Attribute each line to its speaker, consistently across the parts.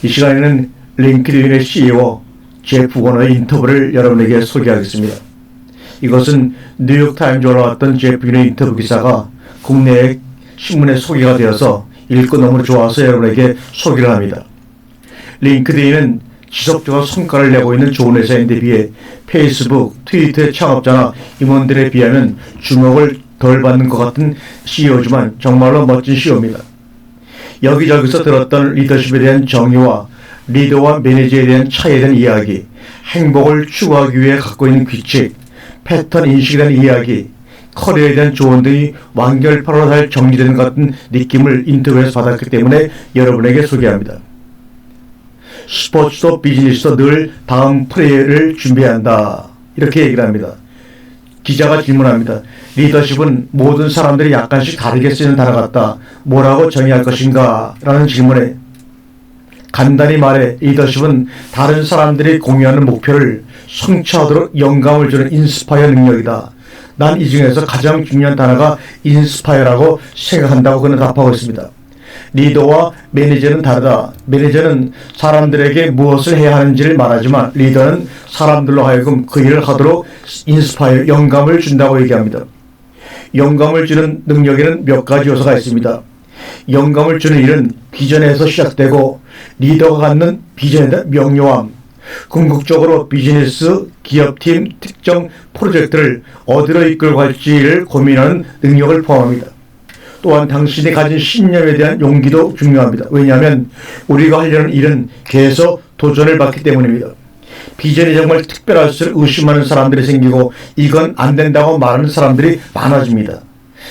Speaker 1: 이 시간에는 링크드인의 CEO 제프 워너의 인터뷰를 여러분에게 소개하겠습니다. 이것은 뉴욕타임즈에 올라왔던 제프의 인터뷰 기사가 국내 신문에 소개가 되어서 읽고 너무 좋아서 여러분에게 소개를 합니다. 링크드인은 지속적으로 성과를 내고 있는 좋은 회사인데 비해 페이스북, 트위터의 창업자나 임원들에 비하면 주목을 덜 받는 것 같은 CEO지만 정말로 멋진 CEO입니다. 여기저기서 들었던 리더십에 대한 정의와 리더와 매니저에 대한 차이에 대한 이야기, 행복을 추구하기 위해 갖고 있는 규칙, 패턴 인식에 대한 이야기, 커리어에 대한 조언 등이 완결판으로 잘 정리되는 것 같은 느낌을 인터뷰에서 받았기 때문에 여러분에게 소개합니다. 스포츠도 비즈니스도 늘 다음 플레이를 준비해야 한다. 이렇게 얘기를 합니다. 기자가 질문합니다. 리더십은 모든 사람들이 약간씩 다르게 쓰는 단어 같다. 뭐라고 정의할 것인가? 라는 질문에 간단히 말해 리더십은 다른 사람들이 공유하는 목표를 성취하도록 영감을 주는 인스파이어 능력이다. 난 이 중에서 가장 중요한 단어가 인스파이어라고 생각한다고 그는 답하고 있습니다. 리더와 매니저는 다르다. 매니저는 사람들에게 무엇을 해야 하는지를 말하지만 리더는 사람들로 하여금 그 일을 하도록 인스파이어, 영감을 준다고 얘기합니다. 영감을 주는 능력에는 몇 가지 요소가 있습니다. 영감을 주는 일은 비전에서 시작되고 리더가 갖는 비전에 대한 명료함, 궁극적으로 비즈니스, 기업팀, 특정 프로젝트를 어디로 이끌고 갈지를 고민하는 능력을 포함합니다. 또한 당신이 가진 신념에 대한 용기도 중요합니다. 왜냐하면 우리가 하려는 일은 계속 도전을 받기 때문입니다. 비전이 정말 특별할수록 의심하는 사람들이 생기고 이건 안 된다고 말하는 사람들이 많아집니다.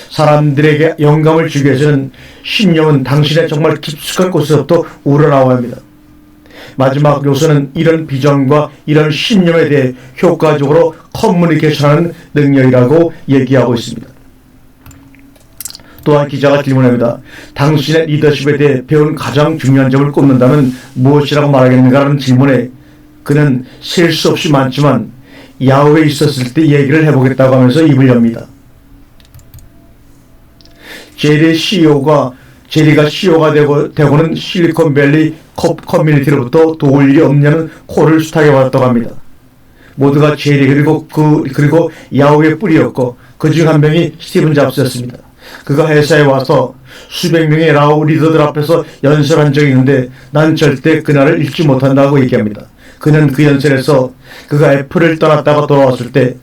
Speaker 1: 사람들에게 영감을 주기 위해서는 신념은 당신의 정말 깊숙한 곳에서부터 우러나와야 합니다. 마지막 요소는 이런 비전과 이런 신념에 대해 효과적으로 커뮤니케이션하는 능력이라고 얘기하고 있습니다. 또한 기자가 질문합니다. 당신의 리더십에 대해 배운 가장 중요한 점을 꼽는다면 무엇이라고 말하겠는가라는 질문에 그는 셀 수 없이 많지만 야후에 있었을 때 얘기를 해보겠다고 하면서 입을 엽니다. 제리가 CEO가 되고는 실리콘밸리 커뮤니티로부터 도울 일이 없냐는 콜을 숱하게 받았다고 합니다. 모두가 제리 그리고 야후의 뿌리였고 그중 한 명이 스티븐 잡스였습니다. 그가 회사에 와서 수백 명의 라우 리더들 앞에서 연설한 적이 있는데 난 절대 그날을 잊지 못한다고 얘기합니다. 그는 그 연설에서 그가 애플을 떠났다가 돌아왔을 때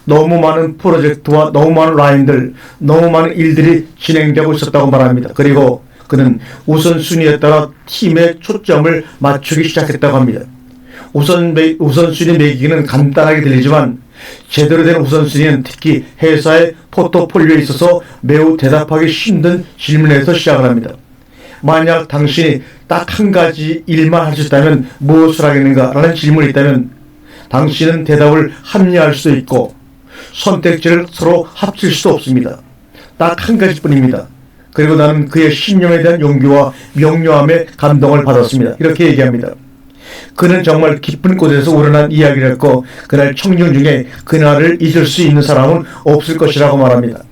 Speaker 1: 너무 많은 프로젝트와 너무 많은 라인들, 너무 많은 일들이 진행되고 있었다고 말합니다. 그리고 그는 우선순위에 따라 팀의 초점을 맞추기 시작했다고 합니다. 우선순위 매기기는 간단하게 들리지만 제대로 된 우선순위는 특히 회사의 포트폴리오에 있어서 매우 대답하기 힘든 질문에서 시작을 합니다. 만약 당신이 딱 한 가지 일만 할 수 있다면 무엇을 하겠는가? 라는 질문이 있다면 당신은 대답을 합리화할 수도 있고 선택지를 서로 합칠 수도 없습니다. 딱 한 가지뿐입니다. 그리고 나는 그의 신념에 대한 용기와 명료함에 감동을 받았습니다. 이렇게 얘기합니다. 그는 정말 깊은 곳에서 우러난 이야기를 했고 그날 청년 중에 그날을 잊을 수 있는 사람은 없을 것이라고 말합니다.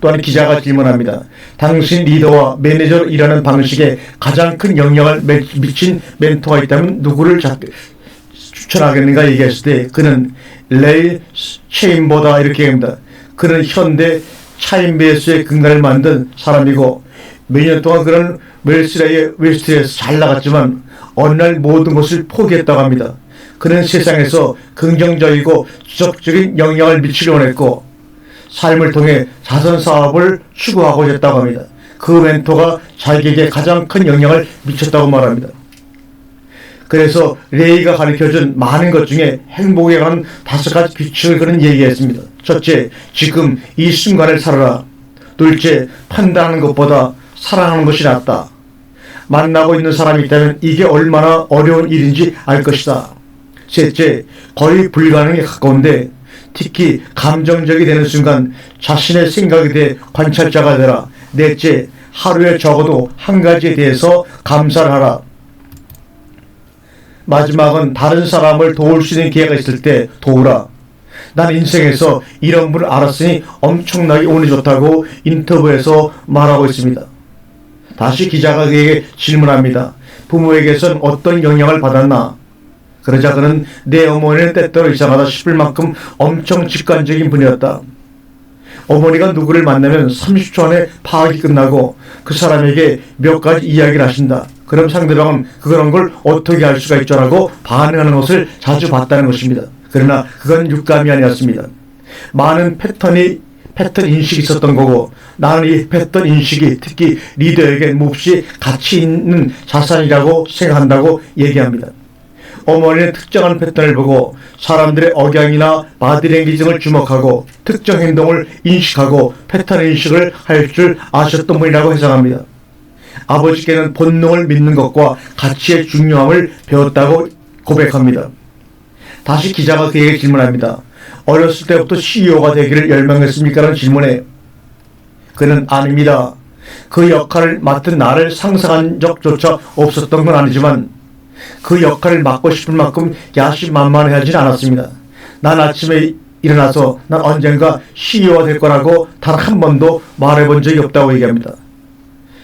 Speaker 1: 또한 기자가 질문합니다. 당신 리더와 매니저로 일하는 방식에 가장 큰 영향을 미친 멘토가 있다면 누구를 추천하겠는가 얘기했을 때 그는 레이 체인버다 이렇게 얘기합니다. 그는 현대 차인베이스의 근간을 만든 사람이고 몇 년 동안 그는 웨스트에서 잘 나갔지만 어느 날 모든 것을 포기했다고 합니다. 그는 세상에서 긍정적이고 지속적인 영향을 미치려 원했고 삶을 통해 자선 사업을 추구하고자 했다고 합니다. 그 멘토가 자기에게 가장 큰 영향을 미쳤다고 말합니다. 그래서 레이가 가르쳐준 많은 것 중에 행복에 관한 5가지 규칙을 그는 얘기했습니다. 첫째, 지금 이 순간을 살아라. 둘째, 판단하는 것보다 사랑하는 것이 낫다. 만나고 있는 사람이 있다면 이게 얼마나 어려운 일인지 알 것이다. 셋째, 거의 불가능에 가까운데 특히 감정적이 되는 순간 자신의 생각에 대해 관찰자가 되라. 넷째, 하루에 적어도 한 가지에 대해서 감사를 하라. 마지막은 다른 사람을 도울 수 있는 기회가 있을 때 도우라. 난 인생에서 이런 분을 알았으니 엄청나게 운이 좋다고 인터뷰에서 말하고 있습니다. 다시 기자가 그에게 질문합니다. 부모에게선 어떤 영향을 받았나. 그러자 그는 내 어머니는 때때로 이상하다 싶을 만큼 엄청 직관적인 분이었다. 어머니가 누구를 만나면 30초 안에 파악이 끝나고 그 사람에게 몇 가지 이야기를 하신다. 그럼 상대방은 그런 걸 어떻게 알 수가 있죠라고 반응하는 것을 자주 봤다는 것입니다. 그러나 그건 육감이 아니었습니다. 많은 패턴 인식이 있었던 거고, 나는 이 패턴 인식이 특히 리더에게 몹시 가치 있는 자산이라고 생각한다고 얘기합니다. 어머니는 특정한 패턴을 보고 사람들의 억양이나 바디랭귀지 등을 주목하고 특정 행동을 인식하고 패턴 인식을 할 줄 아셨던 분이라고 해석합니다. 아버지께는 본능을 믿는 것과 가치의 중요함을 배웠다고 고백합니다. 다시 기자가 그에게 질문합니다. 어렸을 때부터 CEO가 되기를 열망했습니까? 라는 질문에 그는 아닙니다. 그 역할을 맡은 나를 상상한 적조차 없었던 건 아니지만 그 역할을 맡고 싶을 만큼 야심만만하진 않았습니다. 난 아침에 일어나서 난 언젠가 CEO가 될 거라고 단 한 번도 말해본 적이 없다고 얘기합니다.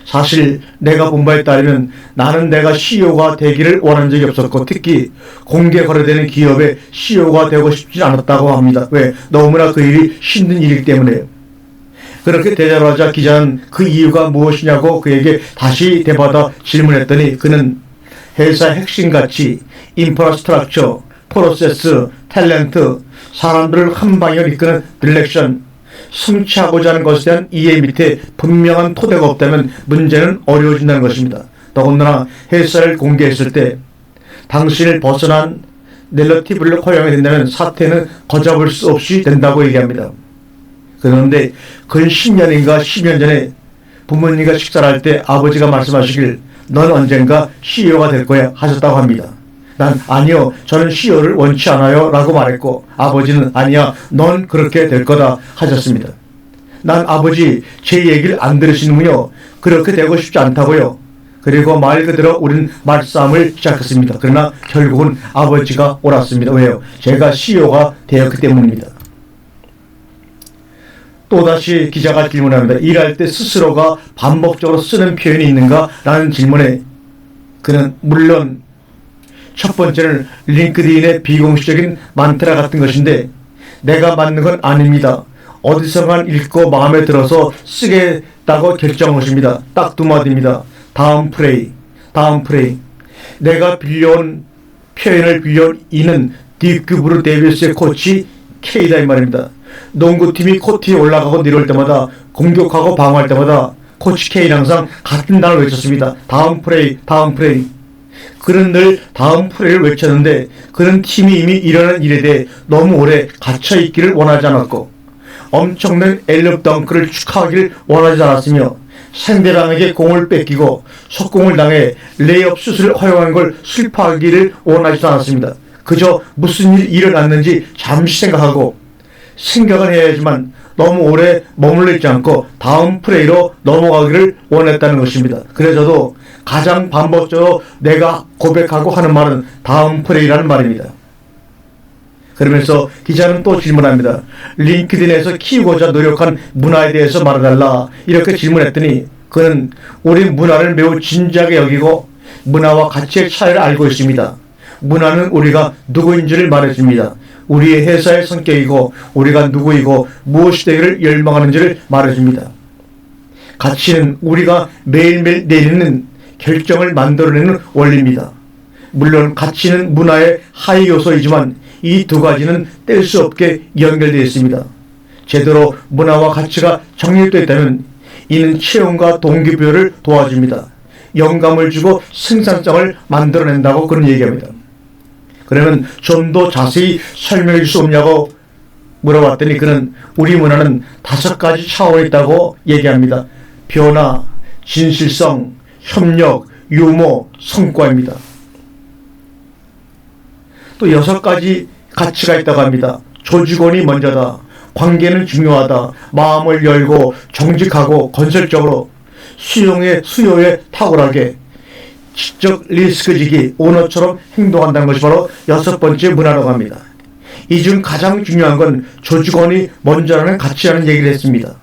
Speaker 1: 사실 내가 본 바에 따르면 나는 내가 CEO가 되기를 원한 적이 없었고 특히 공개 거래되는 기업의 CEO가 되고 싶지 않았다고 합니다. 왜? 너무나 그 일이 힘든 일이기 때문에요. 그렇게 대답하자 기자는 그 이유가 무엇이냐고 그에게 다시 되받아 질문했더니 그는 회사의 핵심 가치, 인프라스트럭처, 프로세스, 탤런트, 사람들을 한 방향으로 이끄는 디렉션, 성취하고자 하는 것에 대한 이해 밑에 분명한 토대가 없다면 문제는 어려워진다는 것입니다. 더군다나 회사를 공개했을 때 당신을 벗어난 낼러티브를 허용해야 된다면 사태는 걷잡을 수 없이 된다고 얘기합니다. 그런데 근 10년인가 10년 전에 부모님과 식사를 할 때 아버지가 말씀하시길 넌 언젠가 CEO가 될 거야 하셨다고 합니다. 난 아니요 저는 CEO를 원치 않아요 라고 말했고 아버지는 아니야 넌 그렇게 될 거다 하셨습니다. 난 아버지 제 얘기를 안 들으시는군요. 그렇게 되고 싶지 않다고요. 그리고 말 그대로 우린 말싸움을 시작했습니다. 그러나 결국은 아버지가 옳았습니다. 왜요? 제가 CEO가 되었기 때문입니다. 또다시 기자가 질문합니다. 일할 때 스스로가 반복적으로 쓰는 표현이 있는가? 라는 질문에 그는 물론 첫 번째는 링크드인의 비공식적인 만트라 같은 것인데 내가 맞는 건 아닙니다. 어디서만 읽고 마음에 들어서 쓰겠다고 결정한 것입니다. 딱 두 마디입니다. 다음 프레이. 내가 빌려온 표현을 빌려온 이는 딥크 브루 데이비스의 코치 K다 이 말입니다. 농구팀이 코트에 올라가고 내려올 때마다 공격하고 방어할 때마다 코치 K는 항상 같은 단어를 외쳤습니다. 다음 프레이. 그는 늘 다음 프레이를 외쳤는데 그는 팀이 이미 일어난 일에 대해 너무 오래 갇혀있기를 원하지 않았고 엄청난 엘럽 덩크를 축하하기를 원하지 않았으며 상대방에게 공을 뺏기고 속공을 당해 레이업 슛을 허용한 걸 슬퍼하기를 원하지 않았습니다. 그저 무슨 일이 일어났는지 잠시 생각은 해야지만 너무 오래 머물러 있지 않고 다음 프레이로 넘어가기를 원했다는 것입니다. 그래서 저도 가장 반복적으로 내가 고백하고 하는 말은 다음 프레이라는 말입니다. 그러면서 기자는 또 질문합니다. 링크드인에서 키우고자 노력한 문화에 대해서 말해달라 이렇게 질문했더니 그는 우리 문화를 매우 진지하게 여기고 문화와 가치의 차이를 알고 있습니다. 문화는 우리가 누구인지를 말해줍니다. 우리의 회사의 성격이고 우리가 누구이고 무엇이 되기를 열망하는지를 말해줍니다. 가치는 우리가 매일매일 내리는 결정을 만들어내는 원리입니다. 물론 가치는 문화의 하위 요소이지만 이 두 가지는 뗄 수 없게 연결되어 있습니다. 제대로 문화와 가치가 정립되어 있다면 이는 체험과 동기부여를 도와줍니다. 영감을 주고 생산성을 만들어낸다고 그런 얘기합니다. 그러면 좀 더 자세히 설명해 줄 수 없냐고 물어봤더니 그는 우리 문화는 5가지 차원이 있다고 얘기합니다. 변화, 진실성, 협력, 유머, 성과입니다. 또 6가지 가치가 있다고 합니다. 조직원이 먼저다. 관계는 중요하다. 마음을 열고 정직하고 건설적으로 수요에 탁월하게 지적 리스크지기 오너처럼 행동한다는 것이 바로 6번째 문화라고 합니다. 이 중 가장 중요한 건 조직원이 먼저라는 가치라는 얘기를 했습니다.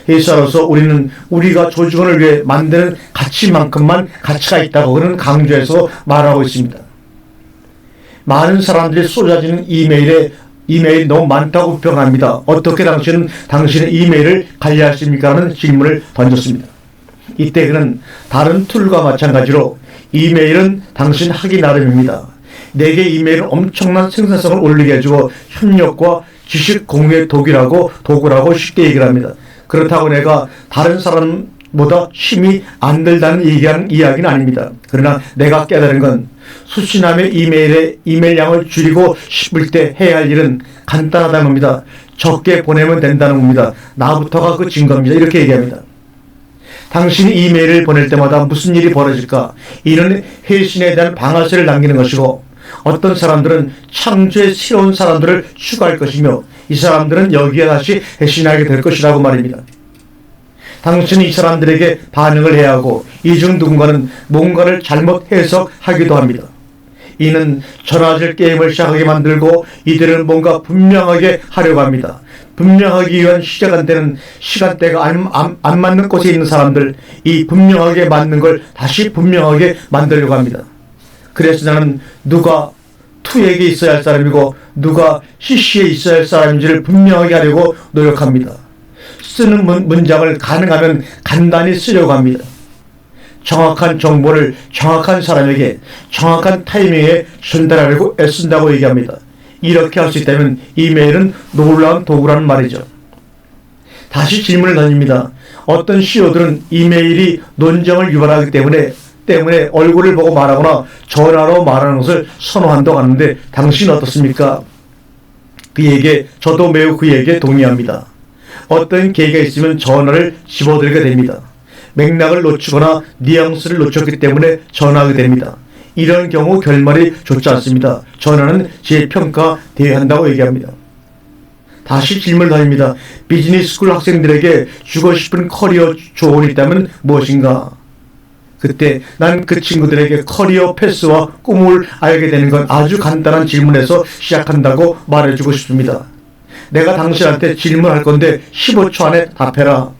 Speaker 1: 회사로서 우리는 우리가 조직원을 위해 만드는 가치만큼만 가치가 있다고 그는 강조해서 말하고 있습니다. 많은 사람들이 쏟아지는 이메일이 너무 많다고 비판합니다. 어떻게 당신은 당신의 이메일을 관리하십니까? 하는 질문을 던졌습니다. 이때 그는 다른 툴과 마찬가지로 이메일은 당신 하기 나름입니다. 내게 이메일은 엄청난 생산성을 올리게 해주고 협력과 지식 공유의 도구라고 쉽게 얘기를 합니다. 그렇다고 내가 다른 사람보다 힘이 안 들다는 이야기는 아닙니다. 그러나 내가 깨달은 건 수신함의 이메일 양을 줄이고 싶을 때 해야 할 일은 간단하다는 겁니다. 적게 보내면 된다는 겁니다. 나부터가 그 증거입니다. 이렇게 얘기합니다. 당신이 이메일을 보낼 때마다 무슨 일이 벌어질까? 이런 회신에 대한 방아쇠를 남기는 것이고, 어떤 사람들은 창조의 새로운 사람들을 추가할 것이며, 이 사람들은 여기에 다시 회신하게 될 것이라고 말입니다. 당신은 이 사람들에게 반응을 해야 하고, 이 중 누군가는 뭔가를 잘못 해석하기도 합니다. 이는 전화질 게임을 시작하게 만들고 이들은 뭔가 분명하게 하려고 합니다. 분명하기 위한 시간대가 안 맞는 곳에 있는 사람들, 이 분명하게 맞는 걸 다시 분명하게 만들려고 합니다. 그래서 나는 누가 투에게 있어야 할 사람이고 누가 CC에 있어야 할 사람인지를 분명하게 하려고 노력합니다. 쓰는 문장을 가능하면 간단히 쓰려고 합니다. 정확한 정보를 정확한 사람에게 정확한 타이밍에 전달하려고 애쓴다고 얘기합니다. 이렇게 할 수 있다면 이메일은 놀라운 도구라는 말이죠. 다시 질문을 던집니다. 어떤 CEO들은 이메일이 논쟁을 유발하기 때문에 얼굴을 보고 말하거나 전화로 말하는 것을 선호한다고 하는데 당신은 어떻습니까? 저도 매우 그 얘기에 동의합니다. 어떤 계기가 있으면 전화를 집어들게 됩니다. 맥락을 놓치거나 뉘앙스를 놓쳤기 때문에 전화하게 됩니다. 이런 경우 결말이 좋지 않습니다. 전화는 재평가되어야 한다고 얘기합니다. 다시 질문을 던집니다. 비즈니스 스쿨 학생들에게 주고 싶은 커리어 조언이 있다면 무엇인가? 그때 난 그 친구들에게 커리어 패스와 꿈을 알게 되는 건 아주 간단한 질문에서 시작한다고 말해주고 싶습니다. 내가 당신한테 질문할 건데 15초 안에 답해라.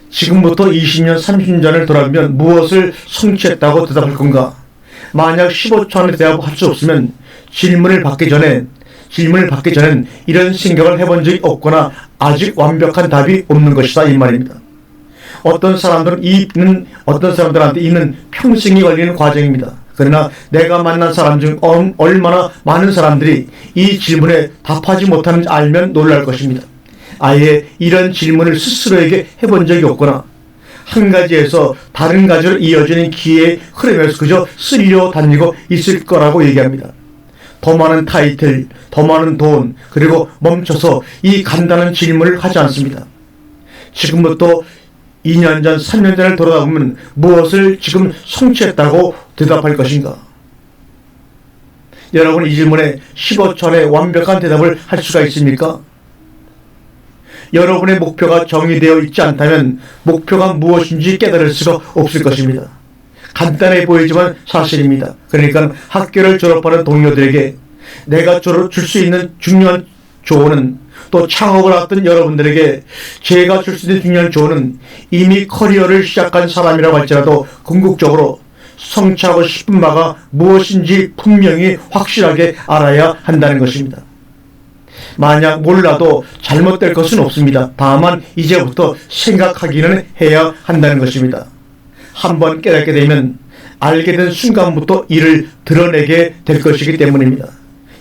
Speaker 1: 지금부터 20년, 30년을 돌아보면 무엇을 성취했다고 대답할 건가? 만약 15초 안에 대답할 수 없으면 질문을 받기 전엔 이런 생각을 해본 적이 없거나 아직 완벽한 답이 없는 것이다 이 말입니다. 어떤 사람들한테 이는 평생이 걸리는 과정입니다. 그러나 내가 만난 사람 중 얼마나 많은 사람들이 이 질문에 답하지 못하는지 알면 놀랄 것입니다. 아예 이런 질문을 스스로에게 해본 적이 없거나 한 가지에서 다른 가지로 이어지는 기회의 흐름에서 그저 쓸려 다니고 있을 거라고 얘기합니다. 더 많은 타이틀, 더 많은 돈, 그리고 멈춰서 이 간단한 질문을 하지 않습니다. 지금부터 2년 전, 3년 전을 돌아보면 무엇을 지금 성취했다고 대답할 것인가? 여러분 이 질문에 15초 안에 완벽한 대답을 할 수가 있습니까? 여러분의 목표가 정의되어 있지 않다면 목표가 무엇인지 깨달을 수가 없을 것입니다. 간단해 보이지만 사실입니다. 그러니까 학교를 졸업하는 동료들에게 내가 줄 수 있는 중요한 조언은, 또 창업을 앞둔 여러분들에게 제가 줄 수 있는 중요한 조언은, 이미 커리어를 시작한 사람이라고 할지라도 궁극적으로 성취하고 싶은 바가 무엇인지 분명히 확실하게 알아야 한다는 것입니다. 만약 몰라도 잘못될 것은 없습니다. 다만 이제부터 생각하기는 해야 한다는 것입니다. 한번 깨닫게 되면 알게 된 순간부터 이를 드러내게 될 것이기 때문입니다.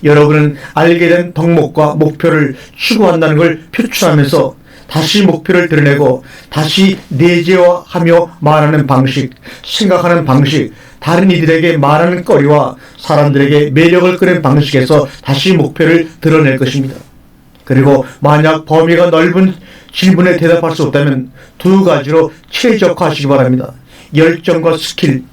Speaker 1: 여러분은 알게 된 덕목과 목표를 추구한다는 걸 표출하면서 다시 목표를 드러내고 다시 내재화하며 말하는 방식, 생각하는 방식, 다른 이들에게 말하는 거리와 사람들에게 매력을 끄는 방식에서 다시 목표를 드러낼 것입니다. 그리고 만약 범위가 넓은 질문에 대답할 수 없다면 두 가지로 최적화하시기 바랍니다. 열정과 스킬,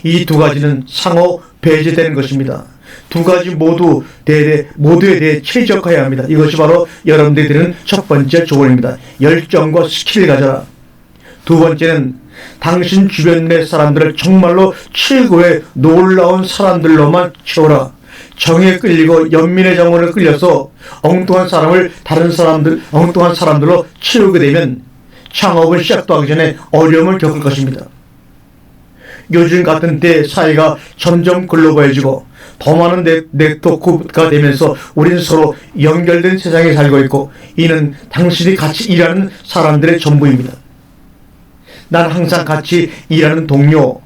Speaker 1: 이 두 가지는 상호 배제되는 것입니다. 두 가지 모두에 대해 최적화해야 합니다. 이것이 바로 여러분들이 드리는 첫 번째 조언입니다. 열정과 스킬을 가져라. 두 번째는 당신 주변 내 사람들을 정말로 최고의 놀라운 사람들로만 채워라. 정에 끌리고 연민의 정원에 끌려서 엉뚱한 사람들로 채우게 되면 창업은 시작도 하기 전에 어려움을 겪을 것입니다. 요즘 같은 때 사회가 점점 글로벌해지고 더 많은 네트워크가 되면서 우리는 서로 연결된 세상에 살고 있고, 이는 당신이 같이 일하는 사람들의 전부입니다. 난 항상 같이 일하는 동료,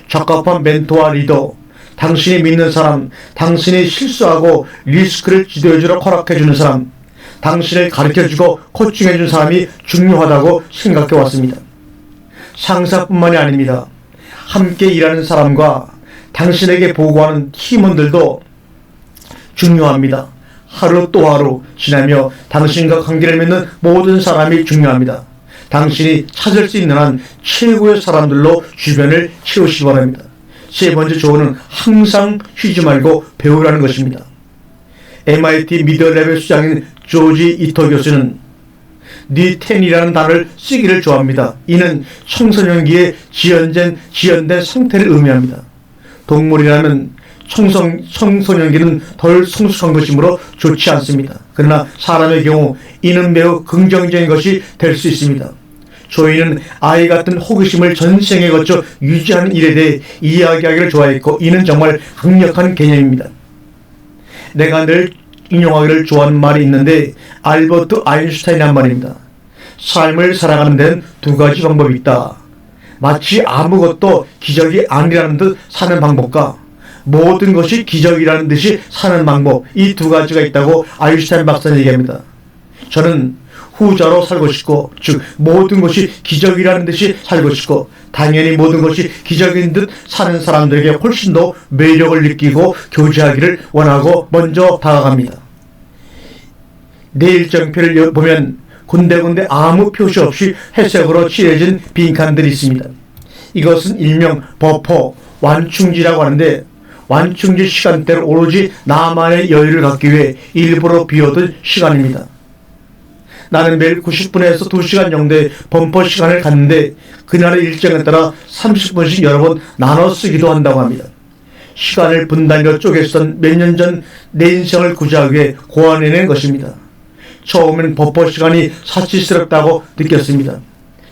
Speaker 1: 적합한 멘토와 리더, 당신이 믿는 사람, 당신이 실수하고 리스크를 지도해주러 허락해주는 사람, 당신을 가르쳐주고 코칭해준 사람이 중요하다고 생각해왔습니다. 상사뿐만이 아닙니다. 함께 일하는 사람과 당신에게 보고하는 팀원들도 중요합니다. 하루 또 하루 지나며 당신과 관계를 맺는 모든 사람이 중요합니다. 당신이 찾을 수 있는 한 최고의 사람들로 주변을 채우시기 바랍니다. 세 번째 조언은 항상 쉬지 말고 배우라는 것입니다. MIT 미들레벨 수장인 조지 이토 교수는 니텐이라는 단어를 쓰기를 좋아합니다. 이는 청소년기에 지연된 상태를 의미합니다. 동물이라면 청소년기는 덜 성숙한 것이므로 좋지 않습니다. 그러나 사람의 경우 이는 매우 긍정적인 것이 될 수 있습니다. 조이는 아이 같은 호기심을 전생에 거쳐 유지하는 일에 대해 이야기하기를 좋아했고, 이는 정말 강력한 개념입니다. 내가 늘 인용하기를 좋아하는 말이 있는데 알버트 아인슈타인의 한 말입니다. 삶을 살아가는 데는 두 가지 방법이 있다. 마치 아무것도 기적이 아니라는 듯 사는 방법과 모든 것이 기적이라는 듯이 사는 방법, 이 두 가지가 있다고 아인슈타인 박사는 얘기합니다. 저는 후자로 살고 싶고, 즉 모든 것이 기적이라는 듯이 살고 싶고, 당연히 모든 것이 기적인 듯 사는 사람들에게 훨씬 더 매력을 느끼고 교제하기를 원하고 먼저 다가갑니다. 내 일정표를 보면 군데군데 아무 표시 없이 회색으로 칠해진 빈칸들이 있습니다. 이것은 일명 버퍼, 완충지라고 하는데, 완충지 시간대를 오로지 나만의 여유를 갖기 위해 일부러 비워둔 시간입니다. 나는 매일 90분에서 2시간 정도의 범퍼 시간을 갖는데, 그날의 일정에 따라 30분씩 여러 번 나눠 쓰기도 한다고 합니다. 시간을 분단위로 쪼개쓰던 몇 년 전 내 인생을 구제하기 위해 고안해낸 것입니다. 처음엔 버퍼 시간이 사치스럽다고 느꼈습니다.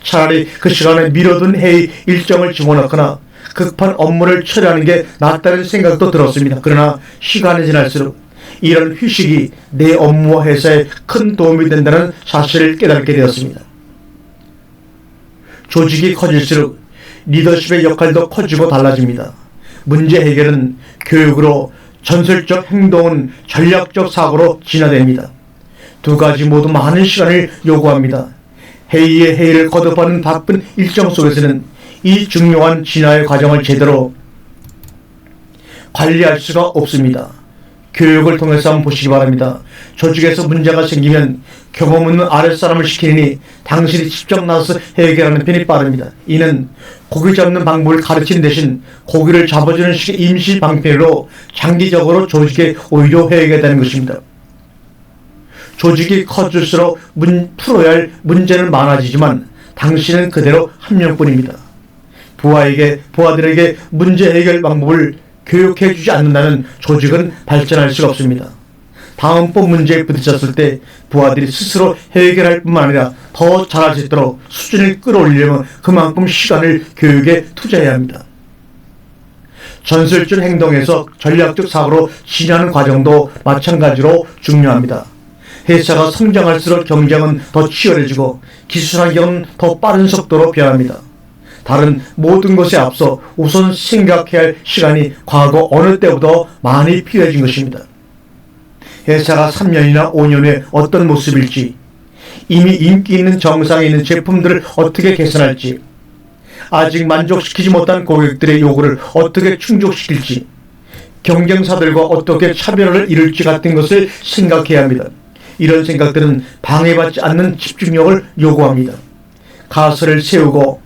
Speaker 1: 차라리 그 시간에 미뤄둔 회의 일정을 집어넣거나 급한 업무를 처리하는 게 낫다는 생각도 들었습니다. 그러나 시간이 지날수록 이런 휴식이 내 업무와 회사에 큰 도움이 된다는 사실을 깨닫게 되었습니다. 조직이 커질수록 리더십의 역할도 커지고 달라집니다. 문제 해결은 교육으로, 전술적 행동은 전략적 사고로 진화됩니다. 두 가지 모두 많은 시간을 요구합니다. 회의에 회의를 거듭하는 바쁜 일정 속에서는 이 중요한 진화의 과정을 제대로 관리할 수가 없습니다. 교육을 통해서 한번 보시기 바랍니다. 조직에서 문제가 생기면 경험 없는 아랫사람을 시키니 당신이 직접 나서서 해결하는 편이 빠릅니다. 이는 고기 잡는 방법을 가르치는 대신 고기를 잡아주는 식의 임시 방편으로 장기적으로 조직에 오히려 해야게 되는 것입니다. 조직이 커질수록 풀어야 할 문제는 많아지지만 당신은 그대로 한 명뿐입니다. 부하들에게 문제 해결 방법을 교육해주지 않는다면 조직은 발전할 수가 없습니다. 다음번 문제에 부딪혔을 때 부하들이 스스로 해결할 뿐만 아니라 더 잘할 수 있도록 수준을 끌어올리려면 그만큼 시간을 교육에 투자해야 합니다. 전술적 행동에서 전략적 사고로 진화하는 과정도 마찬가지로 중요합니다. 회사가 성장할수록 경쟁은 더 치열해지고 기술 환경은 더 빠른 속도로 변합니다. 다른 모든 것에 앞서 우선 생각해야 할 시간이 과거 어느 때보다 많이 필요해진 것입니다. 회사가 3년이나 5년 후에 어떤 모습일지, 이미 인기 있는 정상에 있는 제품들을 어떻게 개선할지, 아직 만족시키지 못한 고객들의 요구를 어떻게 충족시킬지, 경쟁사들과 어떻게 차별화를 이룰지 같은 것을 생각해야 합니다. 이런 생각들은 방해받지 않는 집중력을 요구합니다. 가설을 세우고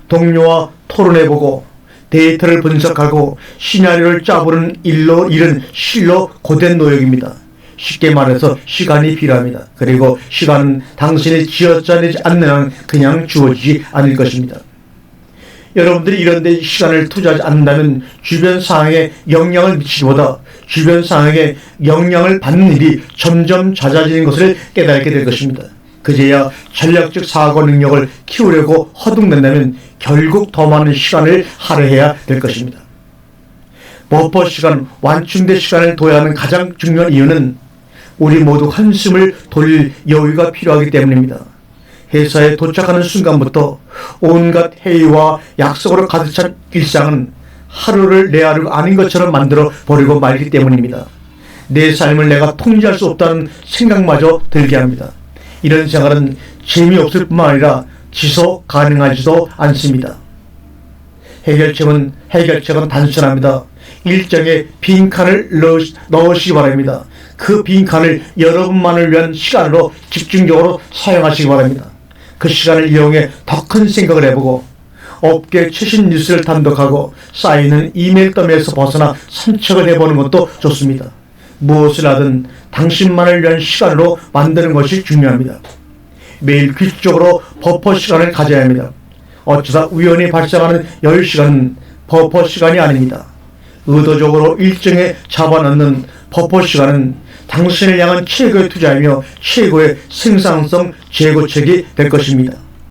Speaker 1: 동료와 토론해보고 데이터를 분석하고 시나리오를 짜보는 일은 실로 고된 노역입니다. 쉽게 말해서 시간이 필요합니다. 그리고 시간은 당신이 쥐어짜내지 않는 한 그냥 주어지지 않을 것입니다. 여러분들이 이런 데 시간을 투자하지 않는다면 주변 상황에 영향을 미치기보다 주변 상황에 영향을 받는 일이 점점 잦아지는 것을 깨닫게 될 것입니다. 그제야 전략적 사고 능력을 키우려고 허둥댄다면 결국 더 많은 시간을 할애해야 될 것입니다. 버퍼 시간, 완충대 시간을 둬야 하는 가장 중요한 이유는 우리 모두 한숨을 돌릴 여유가 필요하기 때문입니다. 회사에 도착하는 순간부터 온갖 회의와 약속으로 가득 찬 일상은 하루를 내 하루가 아닌 것처럼 만들어 버리고 말기 때문입니다. 내 삶을 내가 통제할 수 없다는 생각마저 들게 합니다. 이런 생활은 재미없을 뿐만 아니라 지속 가능하지도 않습니다. 해결책은 단순합니다. 일정에 빈칸을 넣으시기 바랍니다. 그 빈칸을 여러분만을 위한 시간으로 집중적으로 사용하시기 바랍니다. 그 시간을 이용해 더 큰 생각을 해보고 업계 최신 뉴스를 단독하고 쌓이는 이메일 더미에서 벗어나 산책을 해보는 것도 좋습니다. 무엇을 하든 당신만을 위한 시간으로 만드는 것이 중요합니다. 매일 규칙적으로 버퍼 시간을 가져야 합니다. 어쩌다 우연히 발생하는 여유 시간은 버퍼 시간이 아닙니다. 의도적으로 일정에 잡아넣는 버퍼 시간은 당신을 향한 최고의 투자이며 최고의 생산성 제고책이 될 것입니다.